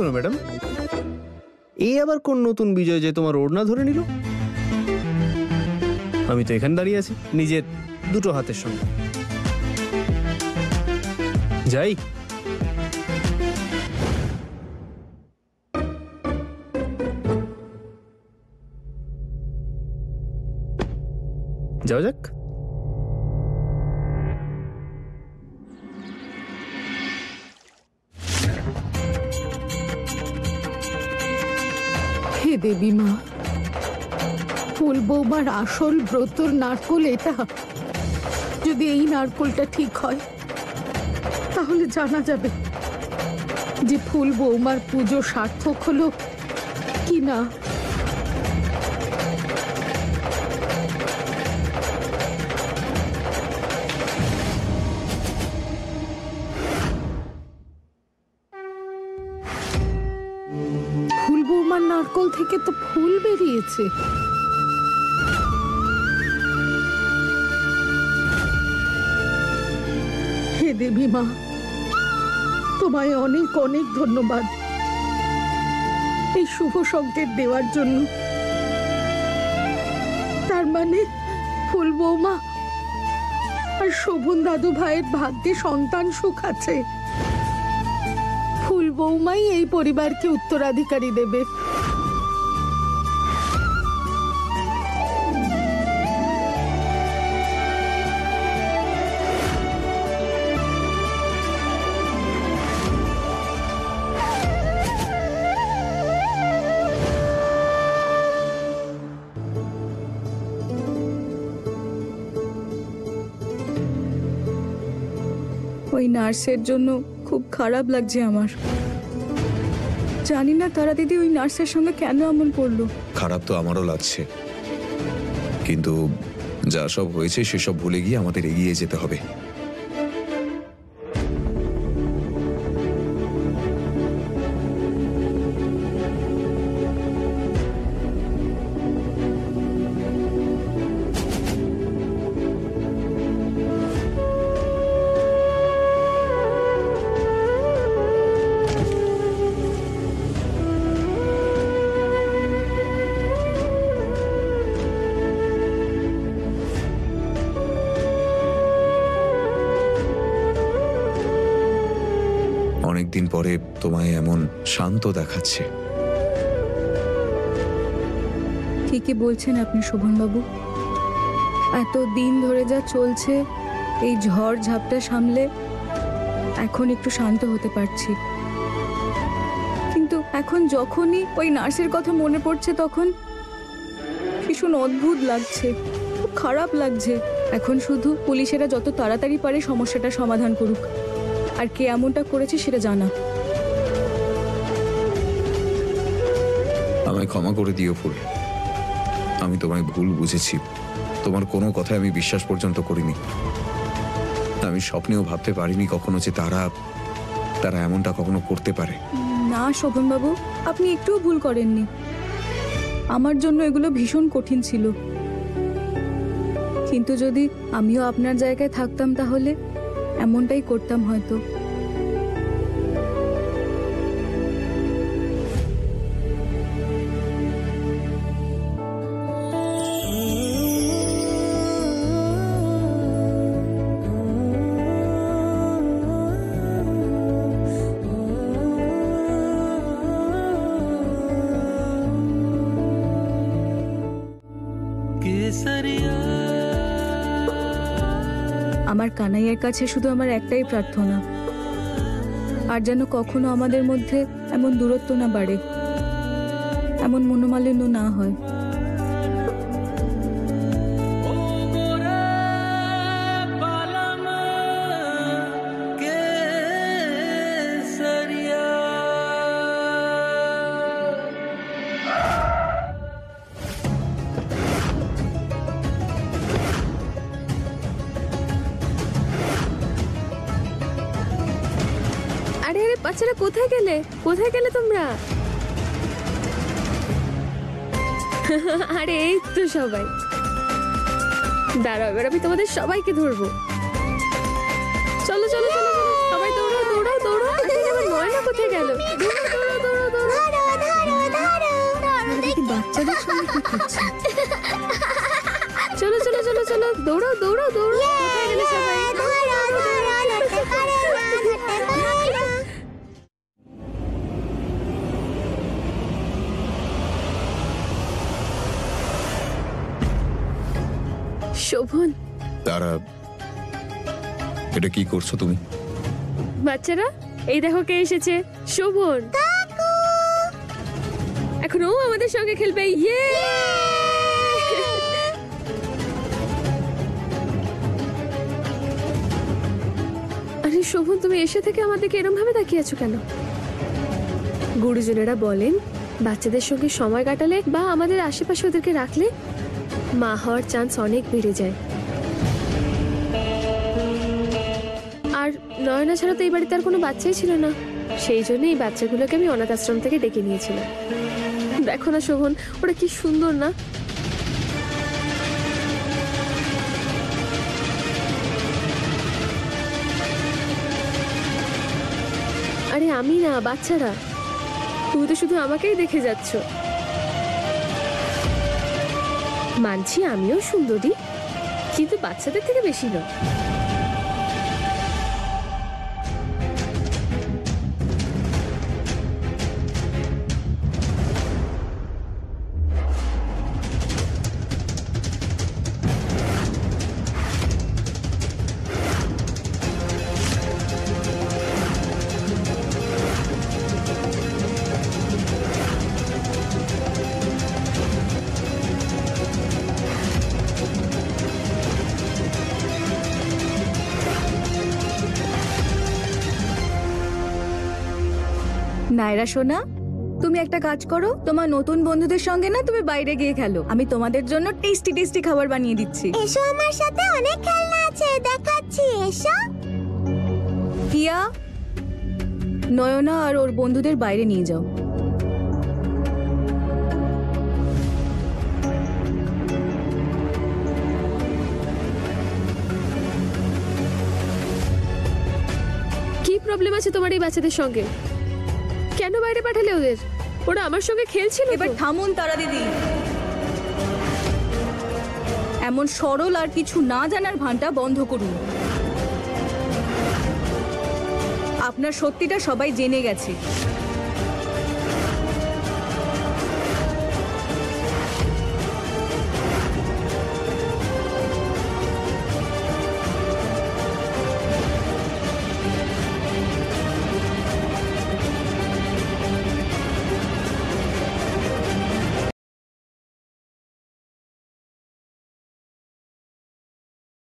হলো ম্যাডাম? এই আবার কোন নতুন বিজয় যে তোমার ওড়না ধরে নিল? আমি তো এখানে দাঁড়িয়ে আছি নিজের দুটো হাতের সঙ্গে। যাই। যাও যাক। হে দেবী মা, ফুল বৌমার আসল ব্রতর নারকোল এটা। যদি এই নারকোলটা ঠিক হয় তাহলে জানা যাবে যে ফুল বৌমার পুজো সার্থক হলো কি না। ফুল বৌমার নারকোল থেকে তো ফুল বেরিয়েছে। হে দেবী মা, তোমায় অনেক অনেক ধন্যবাদ এই শুভ সংকেত দেওয়ার জন্য। তার মানে ফুল বৌমা আর শোভন দাদু ভাইয়ের ভাগ্যে সন্তান সুখ আছে। ফুল বৌমাই এই পরিবারকে উত্তরাধিকারী দেবে। ওই নার্সের জন্য খুব খারাপ লাগছে আমার। জানি না তারা দিদি ওই নার্সের সঙ্গে কেন এমন করলো। খারাপ তো আমারও লাগছে, কিন্তু যা সব হয়েছে সেসব ভুলে গিয়ে আমাদের এগিয়ে যেতে হবে। অনেকদিন পরে তোমায় এমন শান্ত দেখাচ্ছে। ঠিকই বলছেন আপনি শোভনবাবু। এত দিন ধরে যা চলছে এই ঝড় ঝাপটা সামলে এখন একটু শান্ত হতে পারছি, কিন্তু এখন যখনই ওই নার্সের কথা মনে পড়ছে তখন ভীষণ অদ্ভুত লাগছে, খুব খারাপ লাগছে। এখন শুধু পুলিশেরা যত তাড়াতাড়ি পারে সমস্যাটা সমাধান করুক, আর কে এমনটা করেছে সেটা জানা। আমায় ক্ষমা করে দিও ফুল, আমি তোমায় ভুল বুঝেছি। তোমার কোনো কথায় আমি বিশ্বাস পর্যন্ত করিনি। আমি স্বপ্নেও ভাবতে পারিনি কখনো যে তারা এমনটা কখনো করতে পারে। না শোভনবাবু, আপনি একটুও ভুল করেননি। আমার জন্য এগুলো ভীষণ কঠিন ছিল, কিন্তু যদি আমিও আপনার জায়গায় থাকতাম তাহলে এমনটাই করতাম হয়তো। আমার কানাইয়ের কাছে শুধু আমার একটাই প্রার্থনা, আর যেন কখনো আমাদের মধ্যে এমন দূরত্ব না বাড়ে, এমন মনোমালিন্য না হয়। বাচ্চারা কোথায় গেলে তোমরা? আরে এই তো সবাই, দাঁড়াও এবার আমি তোমাদের সবাইকে ধরবো। চলো চলো চলো সবাই দৌড়াও দৌড়াও দৌড়াও। নয়না কোথায় গেল? দৌড়াও দৌড়াও দৌড়াও। আমাদের সঙ্গে কি করছে? চলো চলো চলো চলো, দৌড়াও দৌড়াও দৌড়াও। কোথায় গেলে সবাই? শোভন, তারা, এটা কি করছো তুমি? বাচ্চারা এই দেখো কে এসেছে, শোভন। এখন ও আমাদের সঙ্গে খেলবে। ইয়ে! আরে শোভন, তুমি এসে থেকে আমাদেরকে এরম ভাবে তাকিয়ে আছো কেন? গুরুজনেরা বলেন বাচ্চাদের সঙ্গে সময় কাটালে বা আমাদের আশেপাশে ওদেরকে রাখলে মা হওয়ার চান্স অনেক বেড়ে যায়। আর নয়না ছাড়া তো এই বাড়িতে আর কোনো বাচ্চাই ছিল না, সেই জন্য এই বাচ্চাগুলোকে আমি অনাথ আশ্রম থেকে ডেকে নিয়েছিলাম। দেখো না শোভন, ওরা কি সুন্দর না? আরে আমি না, বাচ্চারা। তুমি তো শুধু আমাকেই দেখে যাচ্ছ। মানছি আমিও সুন্দরী, কিন্তু বাচ্চাদের থেকে বেশি নয়। নায়রা সোনা, তুমি একটা কাজ করো, তোমার নতুন বন্ধুদের সঙ্গে না তুমি বাইরে গিয়ে খেলো। আমি তোমাদের জন্য টেস্টি টেস্টি খাবার বানিয়ে দিচ্ছি। এসো, আমার সাথে অনেক খেলনা আছে, দেখাচ্ছি, এসো। পিয়া, নয়না আর ওর বন্ধুদের বাইরে নিয়ে যাও। কি প্রবলেম আছে তোমার এই বাচ্চাদের সঙ্গে? কেন বাইরে পাঠালে ওদের? ওরা আমার সঙ্গে খেলছিল। এবার থামুন তারা দিদি, এমন সরল আর কিছু না জানার ভানটা বন্ধ করুন। আপনার সত্যিটা সবাই জেনে গেছে।